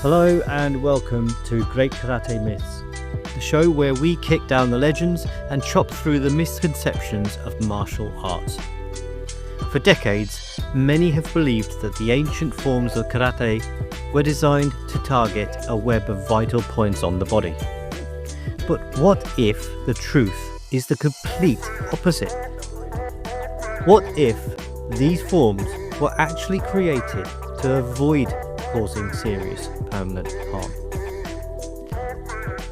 Hello and welcome to Great Karate Myths, the show where we kick down the legends and chop through the misconceptions of martial arts. For decades, many have believed that the ancient forms of karate were designed to target a web of vital points on the body. But what if the truth is the complete opposite? What if these forms were actually created to avoid causing serious permanent harm?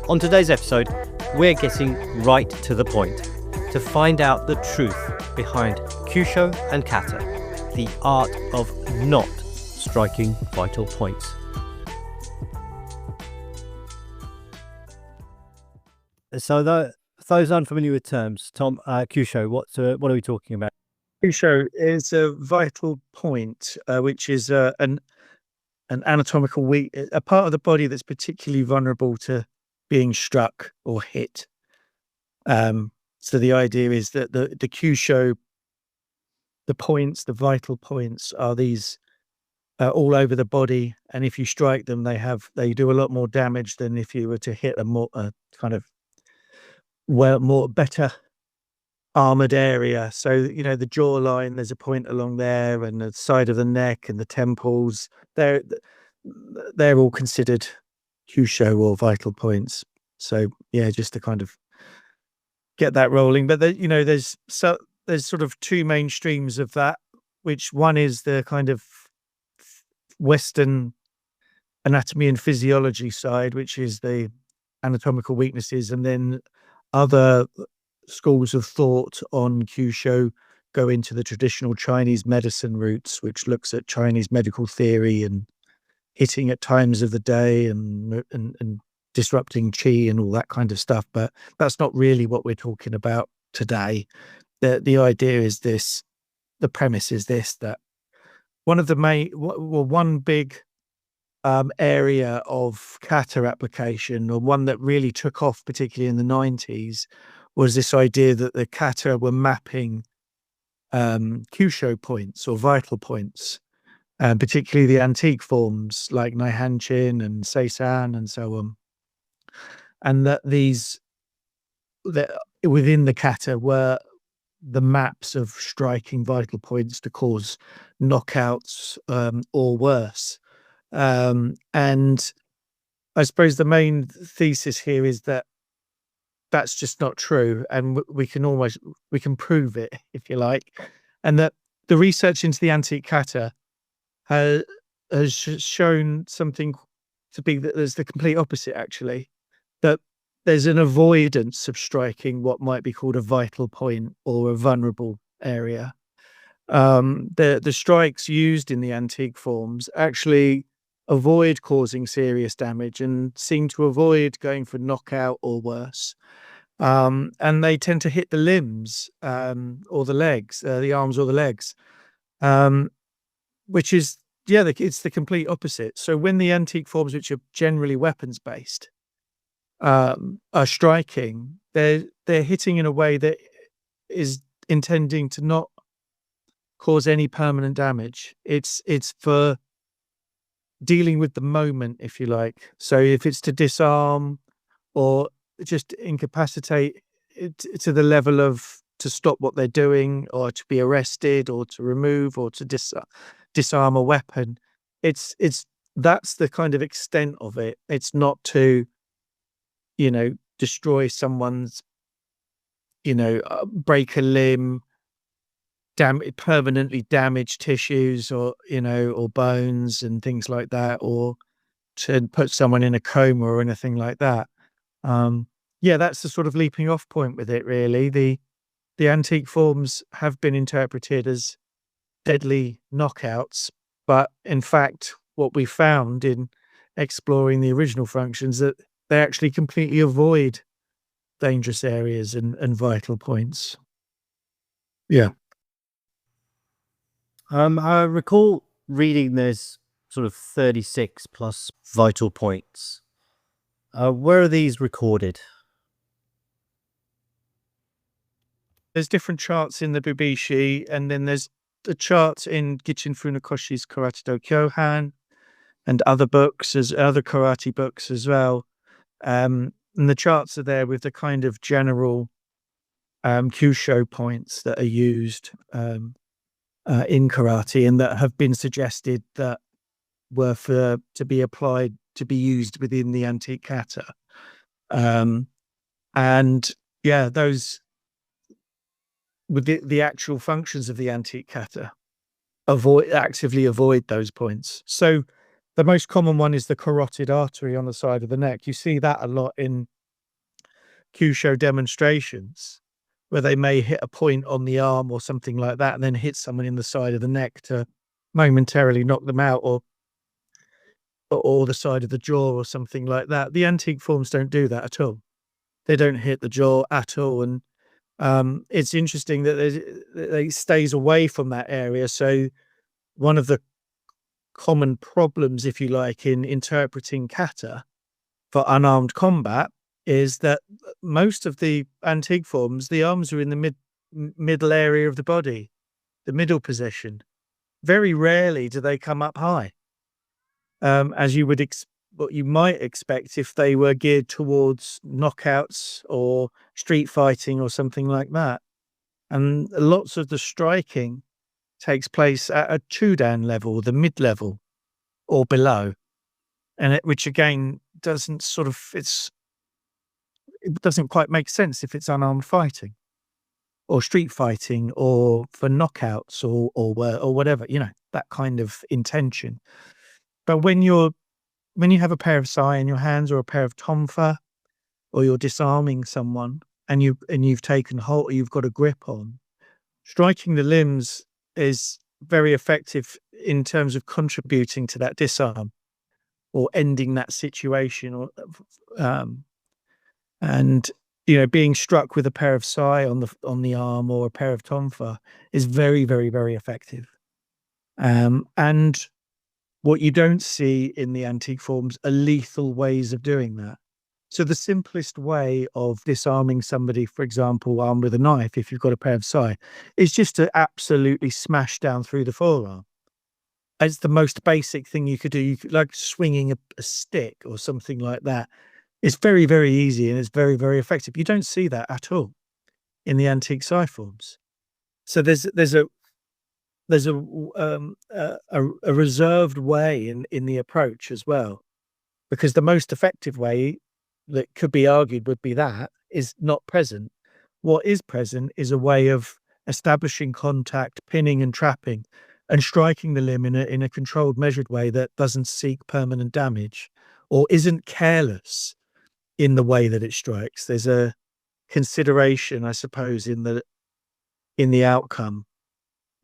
On today's episode, we're getting right to the point to find out the truth behind Kyusho and Kata, the art of not striking vital points. So, those unfamiliar with terms, Tom, Kyusho, what are we talking about? Kyusho is a vital point, which is an anatomical a part of the body that's particularly vulnerable to being struck or hit. So the idea is that the Kyusho, the points, the vital points, are these all over the body, and if you strike them, they do a lot more damage than if you were to hit a better armored area. So the jawline, there's a point along there, and the side of the neck and the temples, they're all considered Kyusho or vital points. So yeah, just to kind of get that rolling. But there's sort of two main streams of that, which one is the kind of Western anatomy and physiology side, which is the anatomical weaknesses, and then other schools of thought on Kyusho go into the traditional Chinese medicine roots, which looks at Chinese medical theory and hitting at times of the day and disrupting qi and all that kind of stuff. But that's not really what we're talking about today. The idea is this, the premise is this, that one big area of kata application, or one that really took off particularly in the 90s, was this idea that the kata were mapping Kyusho points or vital points, particularly the antique forms like Naihanchi and Seisan and so on. And that within the kata were the maps of striking vital points to cause knockouts or worse. And I suppose the main thesis here is that that's just not true, and we can prove it, if you like, and that the research into the antique kata has shown something to be that there's the complete opposite, actually, that there's an avoidance of striking what might be called a vital point or a vulnerable area. The strikes used in the antique forms actually avoid causing serious damage and seem to avoid going for knockout or worse. And they tend to hit the limbs or the legs, the arms or the legs, which is, it's the complete opposite. So when the antique forms, which are generally weapons based, are striking, they're hitting in a way that is intending to not cause any permanent damage. It's for dealing with the moment, if you like. So if it's to disarm or just incapacitate it to the level of to stop what they're doing, or to be arrested, or to remove, or to disarm a weapon, that's the kind of extent of it. It's not to destroy someone's, break a limb, permanently damage tissues, or or bones and things like that, or to put someone in a coma or anything like that. That's the sort of leaping off point with it, really. The antique forms have been interpreted as deadly knockouts, but in fact, what we found in exploring the original functions, that they actually completely avoid dangerous areas and vital points. Yeah. I recall reading there's sort of 36 plus vital points. Where are these recorded? There's different charts in the Bubishi, and then there's the charts in Gichin Funakoshi's Karate Do Kyohan. and other books, as other karate books as well. And the charts are there with the kind of general Kyusho points that are used in karate and that have been suggested that were to be applied, to be used within the antique kata. And yeah, those with the actual functions of the antique kata actively avoid those points. So the most common one is the carotid artery on the side of the neck. You see that a lot in Kyusho demonstrations, where they may hit a point on the arm or something like that and then hit someone in the side of the neck to momentarily knock them out, or the side of the jaw or something like that. The antique forms don't do that at all. They don't hit the jaw at all. And it's interesting that it stays away from that area. So one of the common problems, if you like, in interpreting kata for unarmed combat is that most of the antique forms, the arms are in the middle area of the body, the middle position. Very rarely do they come up high, as you would what you might expect if they were geared towards knockouts or street fighting or something like that. And lots of the striking takes place at a chudan level, the mid-level or below, and which again doesn't it doesn't quite make sense if it's unarmed fighting or street fighting or for knockouts or whatever, that kind of intention. But when you have a pair of sai in your hands or a pair of tonfa, or you're disarming someone and you've taken hold, or you've got a grip on, striking the limbs is very effective in terms of contributing to that disarm or ending that situation, or and being struck with a pair of sai on the arm or a pair of tonfa is very, very, very effective. And what you don't see in the antique forms are lethal ways of doing that. So the simplest way of disarming somebody, for example, armed with a knife, if you've got a pair of sai, is just to absolutely smash down through the forearm. It's the most basic thing you could do. You could, like swinging a stick or something like that. It's very, very easy and it's very, very effective. You don't see that at all in the antique sai forms. So there's a reserved way in the approach as well, because the most effective way that could be argued would be that is not present. What is present is a way of establishing contact, pinning and trapping, and striking the limb in a controlled, measured way that doesn't seek permanent damage or isn't careless in the way that it strikes. There's a consideration, I suppose, in the outcome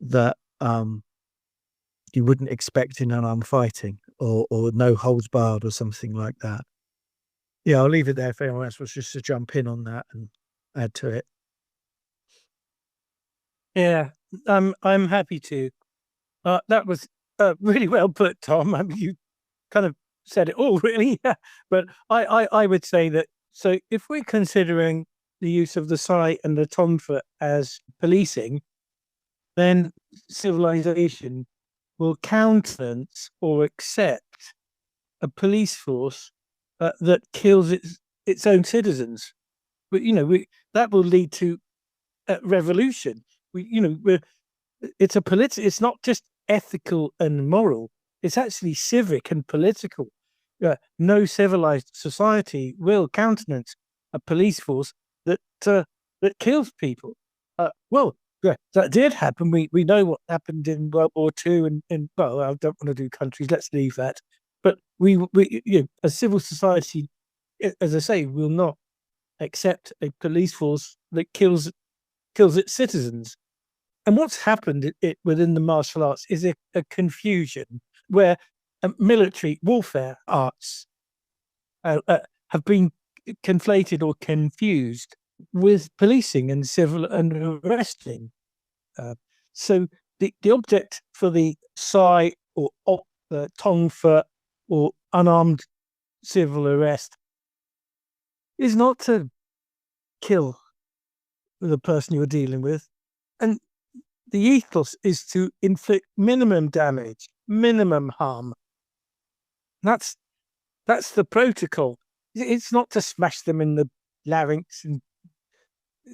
that you wouldn't expect in unarmed fighting or no holds barred or something like that. Yeah, I'll leave it there if anyone else was just to jump in on that and add to it. Yeah, I'm happy to. That was really well put, Tom. I mean, you kind of said it all, really. But I would say that, so if we're considering the use of the sai and the tonfa as policing, then civilization will countenance or accept a police force that kills its own citizens. But that will lead to revolution. It's it's not just ethical and moral; it's actually civic and political. No civilized society will countenance a police force that kills people. Well, yeah, that did happen. We know what happened in World War II, and well, I don't want to do countries. Let's leave that. But we a civil society, as I say, will not accept a police force that kills its citizens. And what's happened within the martial arts is a confusion where military warfare arts have been conflated or confused with policing and civil and arresting. So the object for the sai or tonfa or unarmed civil arrest is not to kill the person you're dealing with, and the ethos is to inflict minimum damage, minimum harm. That's the protocol. It's not to smash them in the larynx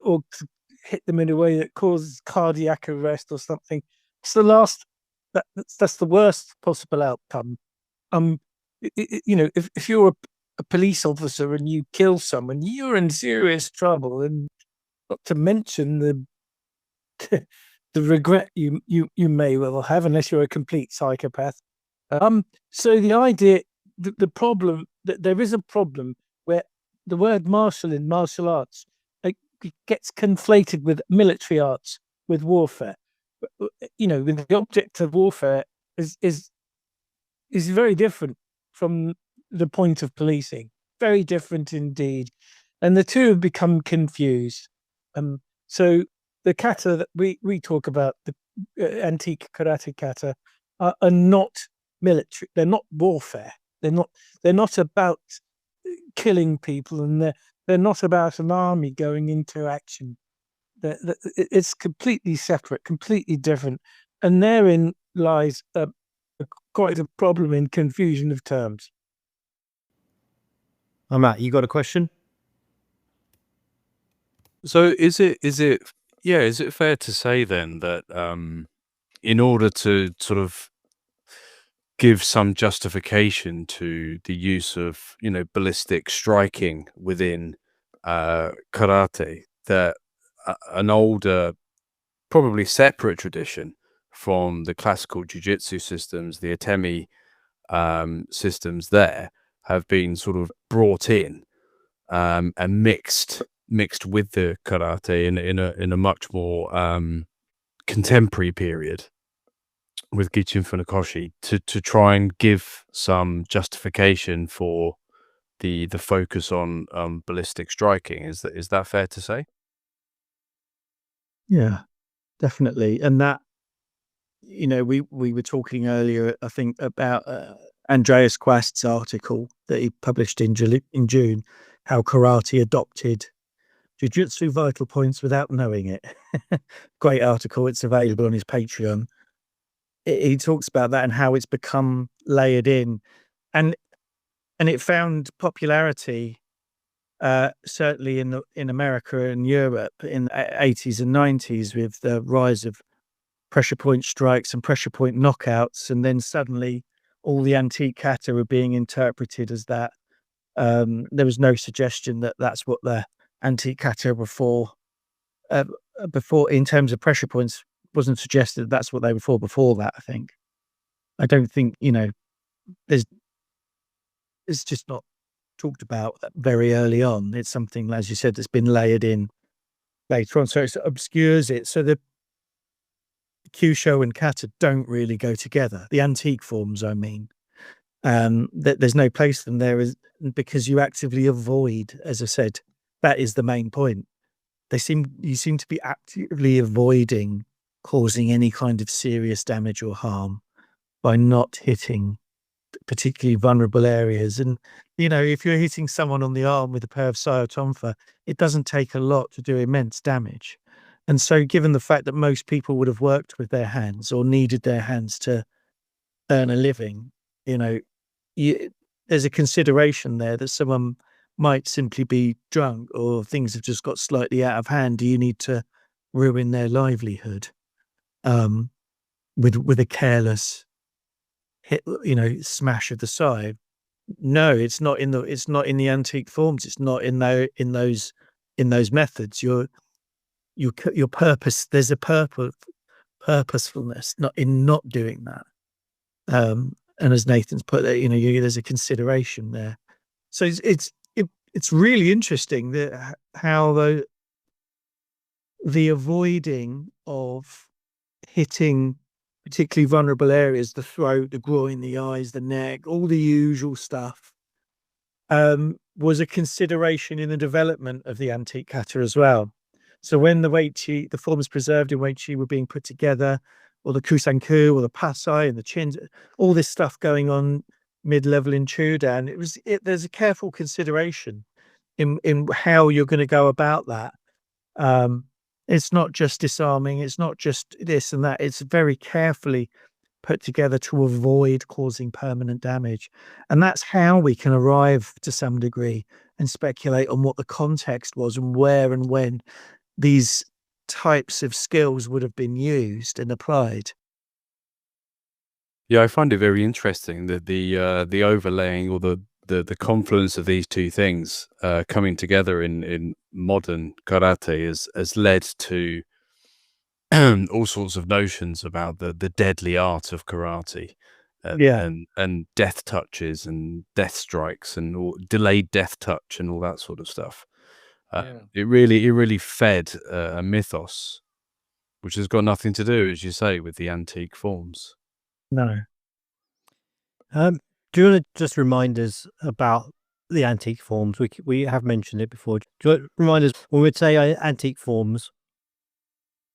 or to hit them in a way that causes cardiac arrest or something. It's the last. That's the worst possible outcome. If you're a police officer and you kill someone, you're in serious trouble, and not to mention the the regret you may well have, unless you're a complete psychopath. So the idea, the problem, that there is a problem where the word martial in martial arts gets conflated with military arts, with warfare. With the object of warfare is very different from the point of policing. Very different indeed, and the two have become confused. So the kata that we talk about, the antique karate kata, are not military. They're not warfare. They're not about killing people, and they're not about an army going into action. It's completely separate, completely different, and therein lies quite a problem in confusion of terms. Matt, you got a question? So is it fair to say then that in order to sort of give some justification to the use of ballistic striking within karate, that an older, probably separate tradition from the classical jiu-jitsu systems, the atemi systems there, have been sort of brought in and mixed with the karate in a much more contemporary period with Gichin Funakoshi to try and give some justification for the focus on ballistic striking. Is that fair to say? Yeah, definitely. And that, we were talking earlier, I think, about Andreas Quast's article that he published in June, how karate adopted jiu-jitsu vital points without knowing it. Great article. It's available on his Patreon. He talks about that and how it's become layered in, and it found popularity certainly in America and Europe in the 80s and 90s with the rise of pressure point strikes and pressure point knockouts, and then suddenly all the antique kata were being interpreted as that. There was no suggestion that that's what the antique kata were for. Before, in terms of pressure points, wasn't suggested that that's what they were for before that. I don't think it's just not talked about very early on. It's something, as you said, that's been layered in later on, so it obscures it. So the Kyusho and kata don't really go together. The antique forms, I mean, there's no place for them there, is because you actively avoid, as I said, that is the main point. You seem to be actively avoiding causing any kind of serious damage or harm by not hitting particularly vulnerable areas. And, if you're hitting someone on the arm with a pair of Sayo-tonfa, it doesn't take a lot to do immense damage. And so given the fact that most people would have worked with their hands or needed their hands to earn a living, there's a consideration there that someone might simply be drunk or things have just got slightly out of hand. Do you need to ruin their livelihood with a careless hit, smash of the side? No, it's not in the antique forms. It's not in those methods. Your purpose, there's a purposefulness not doing that. And as Nathan's put it, there's a consideration there. So it's really interesting that how the avoiding of hitting particularly vulnerable areas, the throat, the groin, the eyes, the neck, all the usual stuff, was a consideration in the development of the antique kata as well. So when the forms preserved in Weichi were being put together, or the kusanku, or the pasai, and the chins, all this stuff going on mid-level in Chudan, there's a careful consideration in how you're going to go about that. It's not just disarming, it's not just this and that, it's very carefully put together to avoid causing permanent damage. And that's how we can arrive to some degree and speculate on what the context was and where and when these types of skills would have been used and applied. Yeah, I find it very interesting that the overlaying or the confluence of these two things coming together in modern karate has led to all sorts of notions about the deadly art of karate, Yeah. and death touches and death strikes and delayed death touch and all that sort of stuff. It really fed a mythos, which has got nothing to do, as you say, with the antique forms. No. Do you want to just remind us about the antique forms? We have mentioned it before. Do you want to remind us when we say antique forms?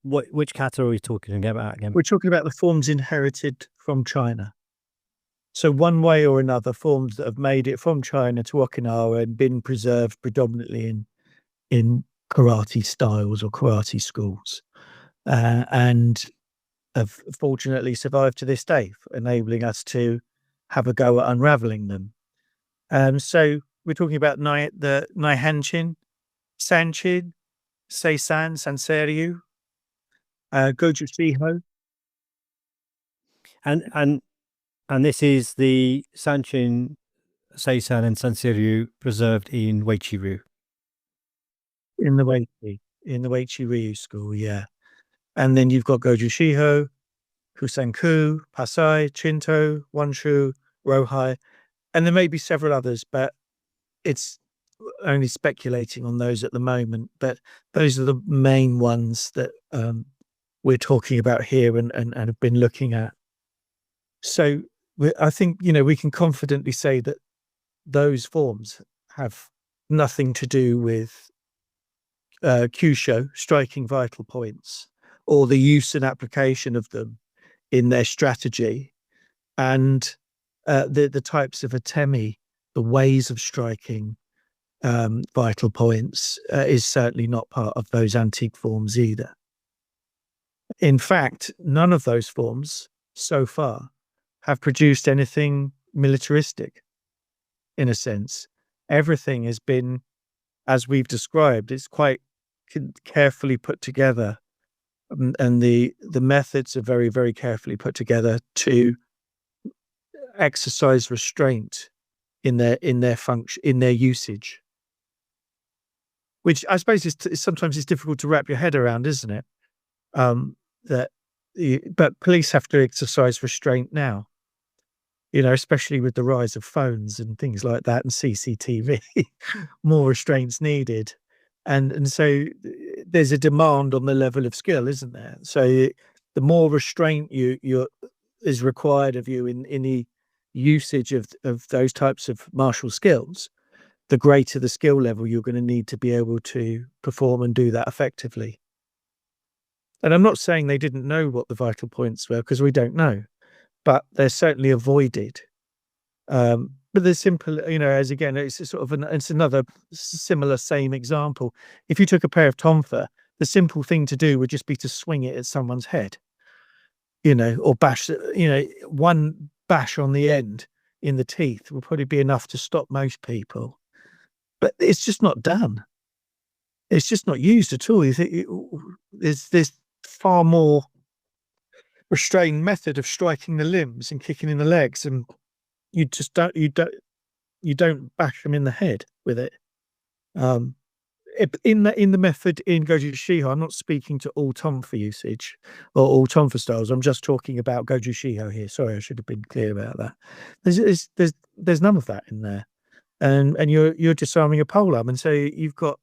Which kata are we talking about again? We're talking about the forms inherited from China. So one way or another, forms that have made it from China to Okinawa and been preserved predominantly in karate styles or karate schools, and have fortunately survived to this day, enabling us to have a go at unraveling them. So we're talking about the Naihanchi, Sanchin, Seisan, Sanseryu, Goju Shiho. And this is the Sanchin, Seisan, and Sanseryu preserved in Weichi-ryu. In the Weichi Ryu school, yeah. And then you've got Goju Shiho, Kusanku, Pasai, Chinto, Wanshu, Rohai, and there may be several others, but it's only speculating on those at the moment. But those are the main ones that we're talking about here and have been looking at. So I think, we can confidently say that those forms have nothing to do with Kyusho, striking vital points, or the use and application of them in their strategy, and the types of atemi, the ways of striking vital points, is certainly not part of those antique forms either. In fact, none of those forms so far have produced anything militaristic, in a sense. Everything has been, as we've described, it's quite carefully put together, and the methods are very, very carefully put together to exercise restraint in their function, in their usage, which I suppose is sometimes it's difficult to wrap your head around, isn't it? But police have to exercise restraint now, especially with the rise of phones and things like that and CCTV. More restraints needed, and so there's a demand on the level of skill, isn't there? So the more restraint is required of you in the usage of those types of martial skills, the greater the skill level you're going to need to be able to perform and do that effectively. And I'm not saying they didn't know what the vital points were, because we don't know, but they're certainly avoided. But the simple, as again, it's a sort of it's another similar same example. If you took a pair of tonfa, the simple thing to do would just be to swing it at someone's head, or bash, one bash on the end in the teeth will probably be enough to stop most people. But it's just not done. It's just not used at all. There's this far more restrained method of striking the limbs and kicking in the legs, and you just don't bash them in the head with it. In the method in Goju Shiho, I'm not speaking to all tonfa usage or all tonfa styles. I'm just talking about Goju Shiho here. Sorry, I should have been clear about that. There's none of that in there, and you're disarming a polearm, and so you've got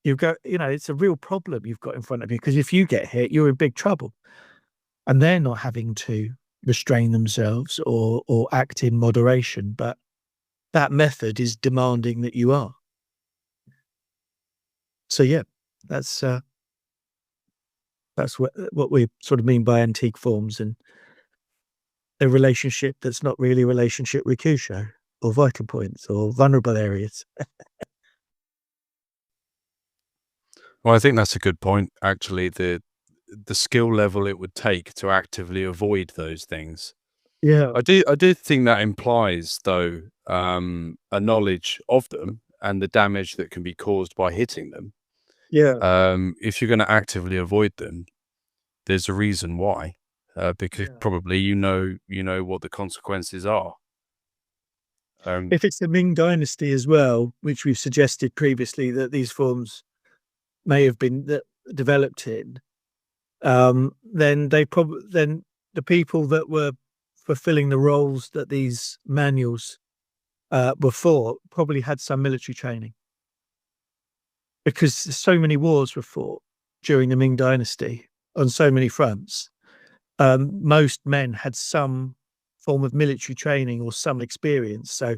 it's a real problem you've got in front of you, because if you get hit, you're in big trouble, and they're not having to restrain themselves or act in moderation, but that method is demanding that you are. So yeah, that's what we sort of mean by antique forms, and a relationship that's not really a relationship with Kyusho or vital points or vulnerable areas. Well, I think that's a good point, actually. the skill level it would take to actively avoid those things. Yeah. I do think that implies, though, a knowledge of them and the damage that can be caused by hitting them. Yeah. If you're going to actively avoid them, there's a reason why, because Yeah. probably you know what the consequences are. If it's the Ming Dynasty as well, which we've suggested previously that these forms may have been developed in, then then the people that were fulfilling the roles that these manuals were for probably had some military training, because so many wars were fought during the Ming Dynasty on so many fronts. Most men had some form of military training or some experience. So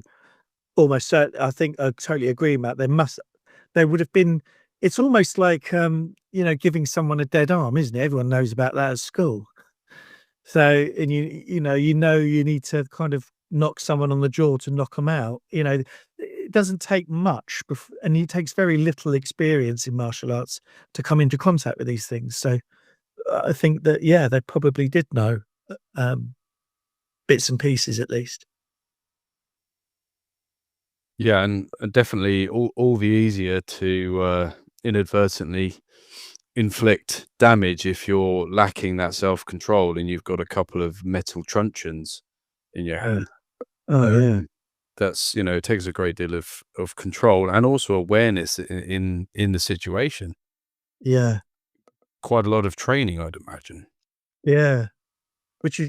almost certain, I think I totally agree, Matt. There would have been. It's almost like giving someone a dead arm, isn't it? Everyone knows about that at school. So, and you need to kind of knock someone on the jaw to knock them out. It doesn't take much, and it takes very little experience in martial arts to come into contact with these things. So, I think that they probably did know bits and pieces at least. Yeah, and definitely all the easier to inadvertently inflict damage if you're lacking that self-control and you've got a couple of metal truncheons in your hand. Oh yeah. That's, it takes a great deal of control and also awareness in the situation. Yeah. Quite a lot of training, I'd imagine. Yeah. Which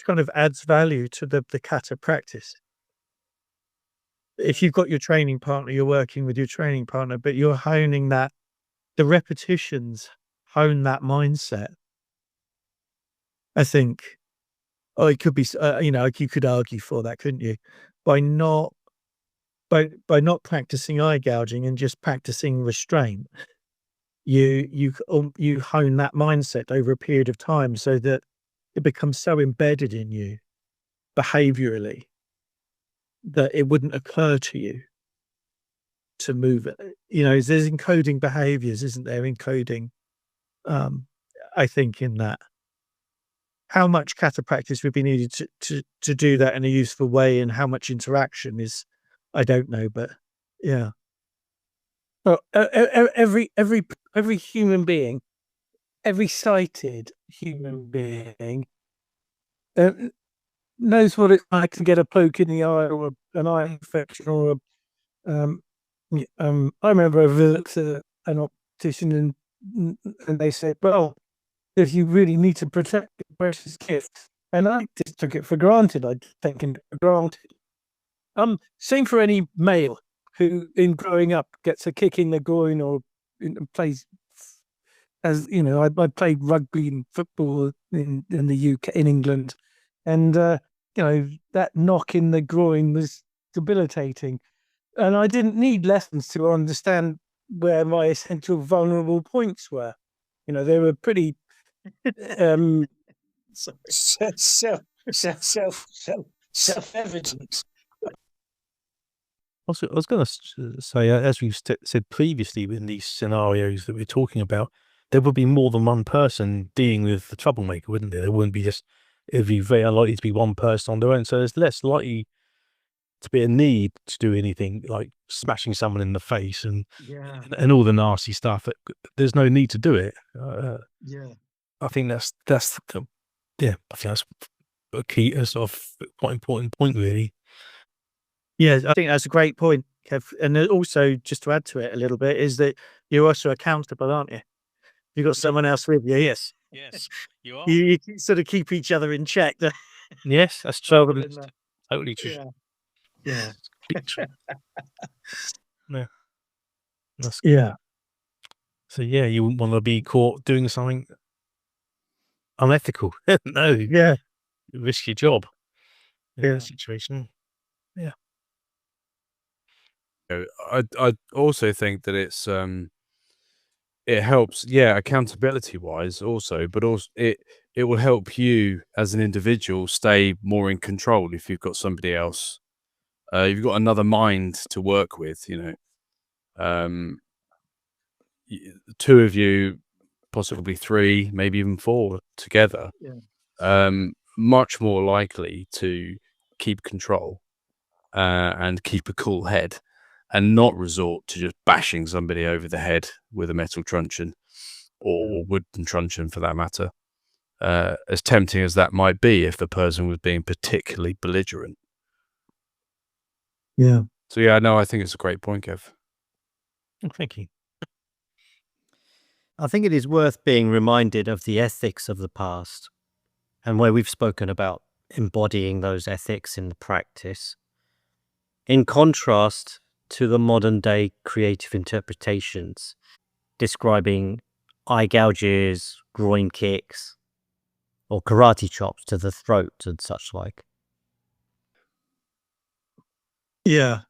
kind of adds value to the kata practice. If you've got your training partner, you're working with your training partner, but you're honing the repetitions hone that mindset. I think, it could be, you could argue for that, couldn't you? By not practicing eye gouging and just practicing restraint, you hone that mindset over a period of time so that it becomes so embedded in you behaviorally that it wouldn't occur to you to move it. There's encoding behaviors, isn't there? Encoding, I think, in that. How much kata practice would be needed to do that in a useful way, and how much interaction is, I don't know, but yeah. Well, every human being, every sighted human being, knows what it's like to get a poke in the eye or an eye infection or I remember a visit to an optician and they said, well, if you really need to protect your precious gift, and I just took it for granted. I'd taken it for granted. Same for any male who, in growing up, gets a kick in the groin or plays. As you know, I played rugby and football in the UK, in England, and that knock in the groin was debilitating, and I didn't need lessons to understand where my essential vulnerable points were. They were pretty self-evident. Also, I was going to say, as we've said previously in these scenarios that we're talking about, there would be more than one person dealing with the troublemaker, wouldn't there? There wouldn't be it'd be very unlikely to be one person on their own. So there's less likely to be a need to do anything like smashing someone in the face and all the nasty stuff. There's no need to do it. I think I think that's a key, a sort of quite important point, really. Yeah, I think that's a great point, Kev. And also, just to add to it a little bit, is that you're also accountable, aren't you? You've got someone else with you. Yes, you are. you sort of keep each other in check. Yes, that's true. Totally true. Yeah. Yeah. That's, Yeah. so you wouldn't want to be caught doing something unethical. No. Yeah. Risk your job in Yeah. that situation. Yeah. I also think that it helps, accountability wise also, but also it will help you as an individual stay more in control if you've got somebody else. You've got another mind to work with, two of you possibly 3, maybe even 4 together, Yeah. much more likely to keep control and keep a cool head and not resort to just bashing somebody over the head with a metal truncheon or wooden truncheon for that matter, as tempting as that might be if the person was being particularly belligerent. Yeah. So yeah, no, I think it's a great point, Kev. Oh, thank you. I think it is worth being reminded of the ethics of the past and where we've spoken about embodying those ethics in the practice. In contrast to the modern day creative interpretations describing eye gouges, groin kicks, or karate chops to the throat and such like. Yeah.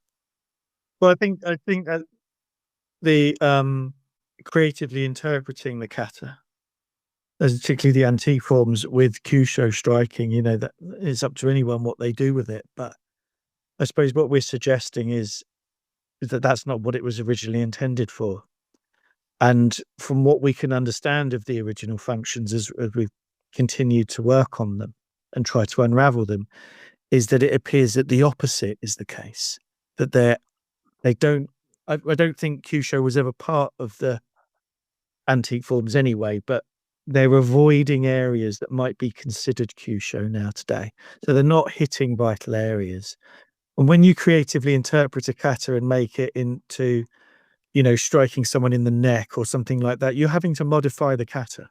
Well, I think that the creatively interpreting the kata, as particularly the antique forms with Kyusho striking, you know, that it's up to anyone what they do with it. But I suppose what we're suggesting is that that's not what it was originally intended for. And from what we can understand of the original functions as we've continued to work on them and try to unravel them, is that it appears that the opposite is the case. That they don't. I don't think Kyusho was ever part of the antique forms anyway, but they're avoiding areas that might be considered Kyusho now today. So they're not hitting vital areas. And when you creatively interpret a kata and make it into, you know, striking someone in the neck or something like that, you're having to modify the kata.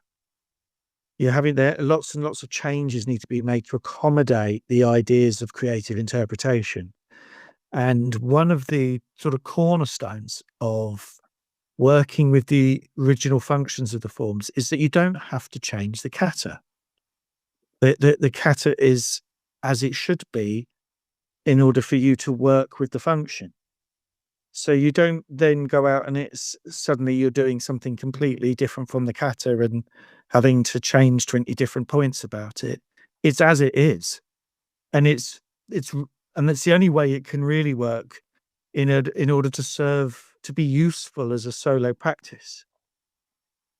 You're having there lots and lots of changes need to be made to accommodate the ideas of creative interpretation. And one of the sort of cornerstones of working with the original functions of the forms is that you don't have to change the kata. The kata is as it should be in order for you to work with the function. So you don't then go out and it's suddenly you're doing something completely different from the kata and having to change 20 different points about it. It's as it is. And it's and that's the only way it can really work in order to be useful as a solo practice.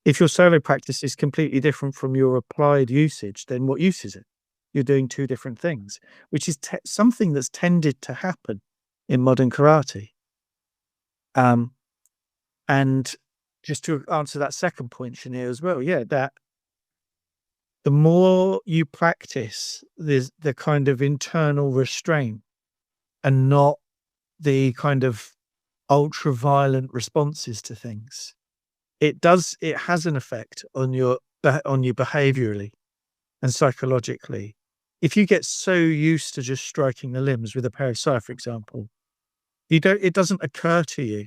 If your solo practice is completely different from your applied usage, then what use is it? You're doing two different things, which is something that's tended to happen in modern karate. And just to answer that second point, Shania, as well, yeah, that the more you practice the kind of internal restraint and not the kind of ultra violent responses to things, it has an effect on you behaviorally and psychologically. If you get so used to just striking the limbs with a pair of sai, for example, it doesn't occur to you.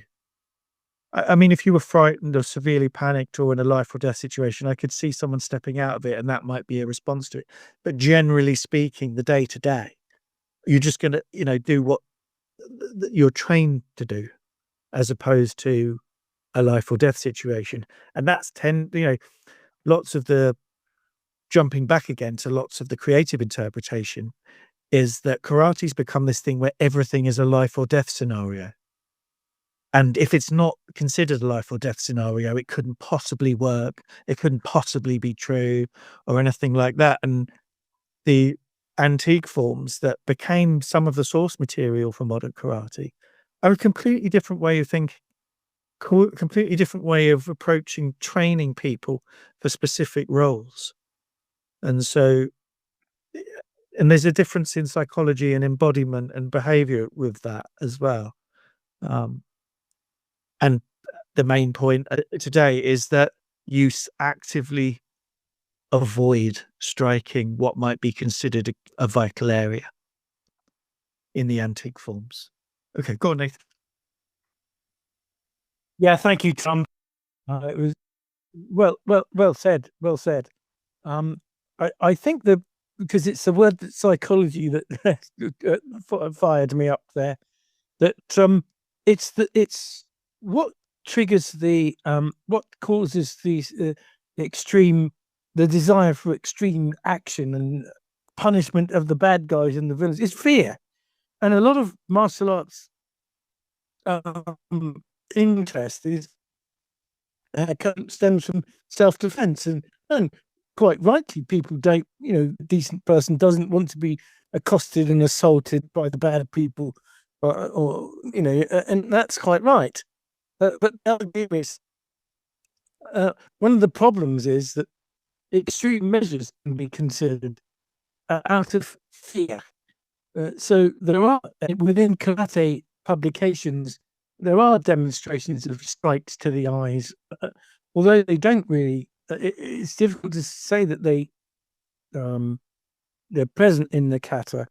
I mean, if you were frightened or severely panicked or in a life or death situation, I could see someone stepping out of it and that might be a response to it. But generally speaking, the day to day, you're just going to, you know, do what you're trained to do as opposed to a life or death situation. And that's lots of the jumping back again to lots of the creative interpretation is that karate's become this thing where everything is a life or death scenario. And if it's not considered a life or death scenario, it couldn't possibly work. It couldn't possibly be true or anything like that. And the antique forms that became some of the source material for modern karate are a completely different way of thinking, completely different way of approaching training people for specific roles. And so, and there's a difference in psychology and embodiment and behavior with that as well. And the main point today is that you actively avoid striking what might be considered a vital area in the antique forms. Okay, go on, Nathan. Yeah, thank you, Tom. It was well said. Well said. I think because it's the word psychology that fired me up there. That it's what triggers what causes the desire for extreme action and punishment of the bad guys and the villains is fear, and a lot of martial arts interest is stems from self-defense, and quite rightly, people don't. A decent person doesn't want to be accosted and assaulted by the bad people, or and that's quite right. But the other is, one of the problems is that extreme measures can be considered out of fear. So there are, within karate publications, there are demonstrations of strikes to the eyes, although they don't really. It's difficult to say that they're present in the kata.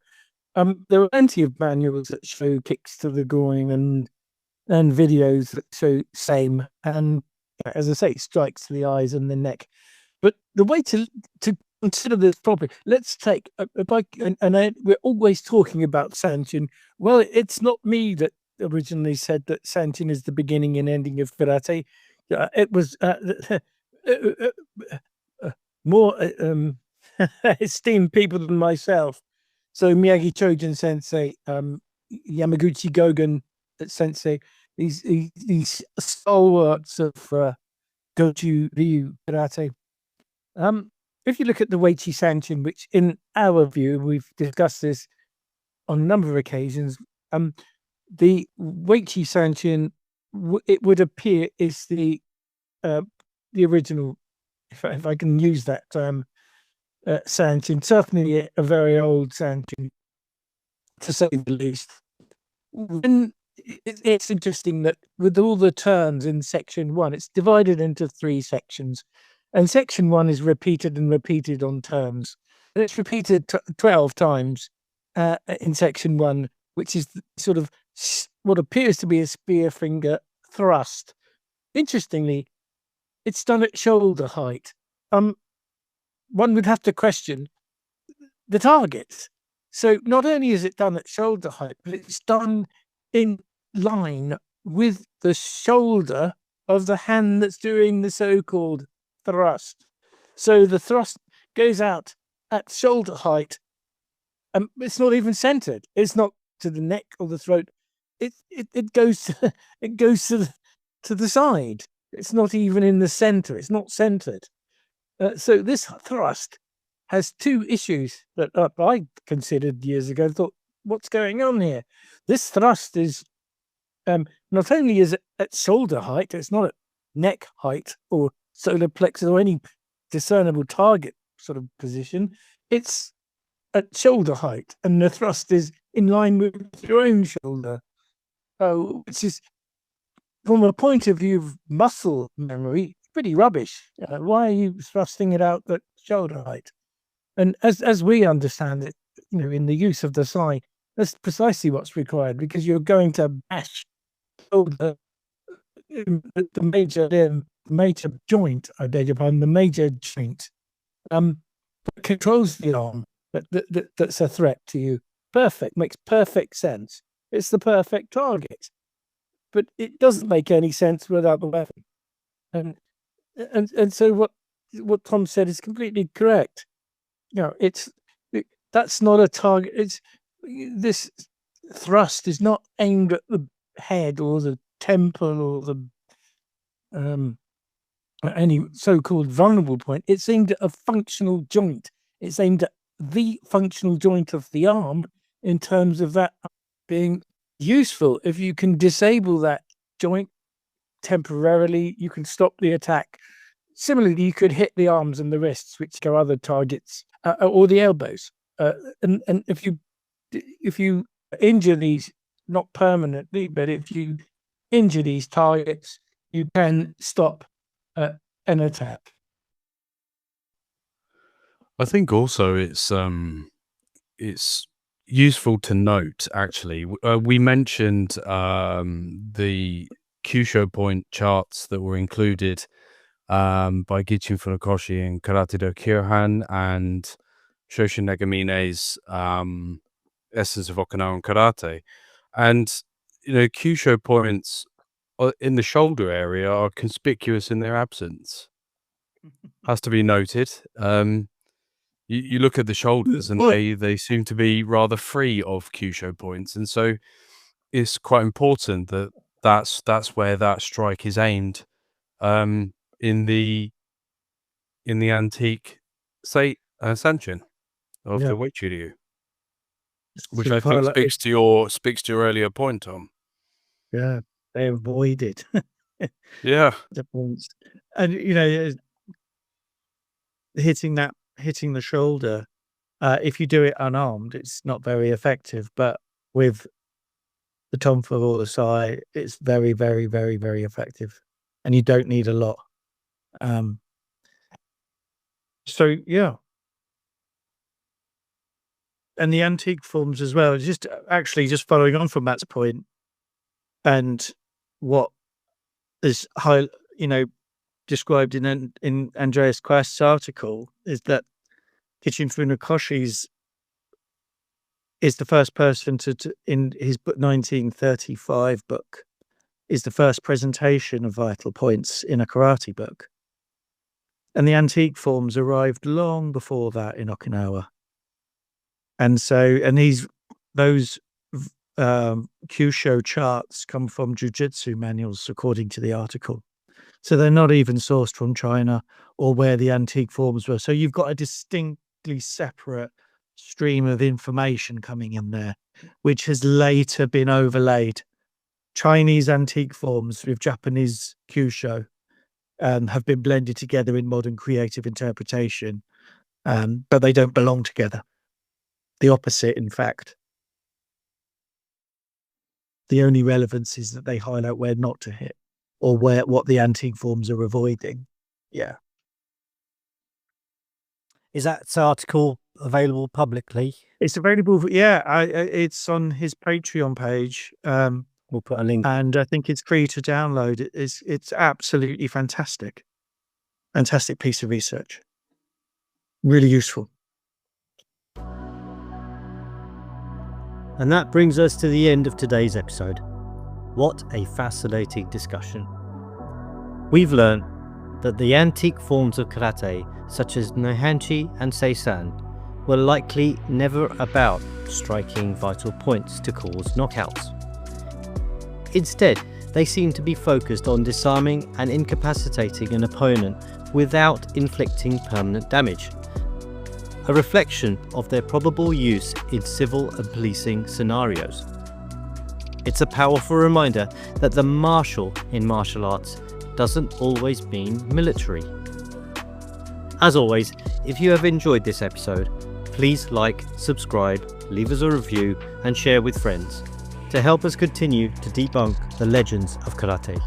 There are plenty of manuals that show kicks to the groin and videos that show same, and as I say, strikes to the eyes and the neck. But the way to consider this properly, let's take we're always talking about Sanchin. Well, it's not me that originally said that Sanchin is the beginning and ending of karate. It was more esteemed people than myself. So Miyagi Chojun Sensei, Yamaguchi Gogen Sensei, these stalwarts of Goju Ryu karate. If you look at the Weichi Sanchin, which in our view, we've discussed this on a number of occasions, the Weichi Sanchin, it would appear, is the original, if I can use that term, Sanchin, certainly a very old Sanchin, to say the least. When it's interesting that with all the turns in section 1, it's divided into 3 sections, and section 1 is repeated and repeated on turns, and it's repeated 12 times in section 1, which is sort of what appears to be a spear finger thrust. Interestingly, it's done at shoulder height. One would have to question the targets. So not only is it done at shoulder height, but it's done in line with the shoulder of the hand that's doing the so-called thrust. So the thrust goes out at shoulder height, and it's not even centered. It's not to the neck or the throat. It goes to, to the side. It's not even in the center. It's not centered. So this thrust has 2 issues that I considered years ago. Thought, what's going on here? This thrust is not only is it at shoulder height, it's not at neck height or solar plexus or any discernible target sort of position. It's at shoulder height, and the thrust is in line with your own shoulder. Which is, from a point of view of muscle memory, pretty rubbish. Why are you thrusting it out at shoulder height? And as we understand it, in the use of the sai, that's precisely what's required, because you're going to bash the major joint, I beg your pardon, the major joint that controls the arm that's a threat to you. Perfect, makes perfect sense. It's the perfect target, but it doesn't make any sense without the weapon. And so what Tom said is completely correct. That's not a target. This thrust is not aimed at the head or the temple or the any so-called vulnerable point. It's aimed at a functional joint. It's aimed at the functional joint of the arm in terms of that being useful. If you can disable that joint temporarily, you can stop the attack. Similarly, you could hit the arms and the wrists, which are other targets, or the elbows. And if you injure these, not permanently, but if you injure these targets, you can stop an attack. I think also it's useful to note, actually. We mentioned the Kyusho point charts that were included by Gichin Funakoshi in Karate do Kyohan and Shoshin Negamine's Essence of Okinawan Karate. And, Kyusho points in the shoulder area are conspicuous in their absence. Has to be noted. You look at the shoulders and they seem to be rather free of Kyusho points. And so it's quite important that that's where that strike is aimed in the antique Sanchin of Yeah. the Weichuryu, which So I think like, speaks to your earlier point, Tom. yeah, they avoided Yeah. the points, and hitting the shoulder. If you do it unarmed, it's not very effective. But with the tonfa or the sai, it's very, very, very, very effective, and you don't need a lot. So yeah, and the antique forms as well. Just following on from Matt's point, and what is described in Andreas Quast's article is that Kichin Funakoshi is the first person to in his 1935 book, is the first presentation of vital points in a karate book. And the antique forms arrived long before that in Okinawa. And so, those Kyusho charts come from jujitsu manuals, according to the article. So they're not even sourced from China or where the antique forms were. So you've got a distinctly separate stream of information coming in there, which has later been overlaid. Chinese antique forms with Japanese Kyusho have been blended together in modern creative interpretation, but they don't belong together. The opposite, in fact. The only relevance is that they highlight where not to hit or what the antique forms are avoiding. Yeah. Is that article available publicly? It's available. Yeah, it's on his Patreon page. We'll put a link. And I think it's free to download. It's absolutely fantastic. Fantastic piece of research. Really useful. And that brings us to the end of today's episode. What a fascinating discussion. We've learned that the antique forms of karate, such as Naihanchi and Seisan, were likely never about striking vital points to cause knockouts. Instead, they seem to be focused on disarming and incapacitating an opponent without inflicting permanent damage, a reflection of their probable use in civil and policing scenarios. It's a powerful reminder that the martial in martial arts doesn't always mean military. As always, if you have enjoyed this episode, please like, subscribe, leave us a review and share with friends to help us continue to debunk the legends of karate.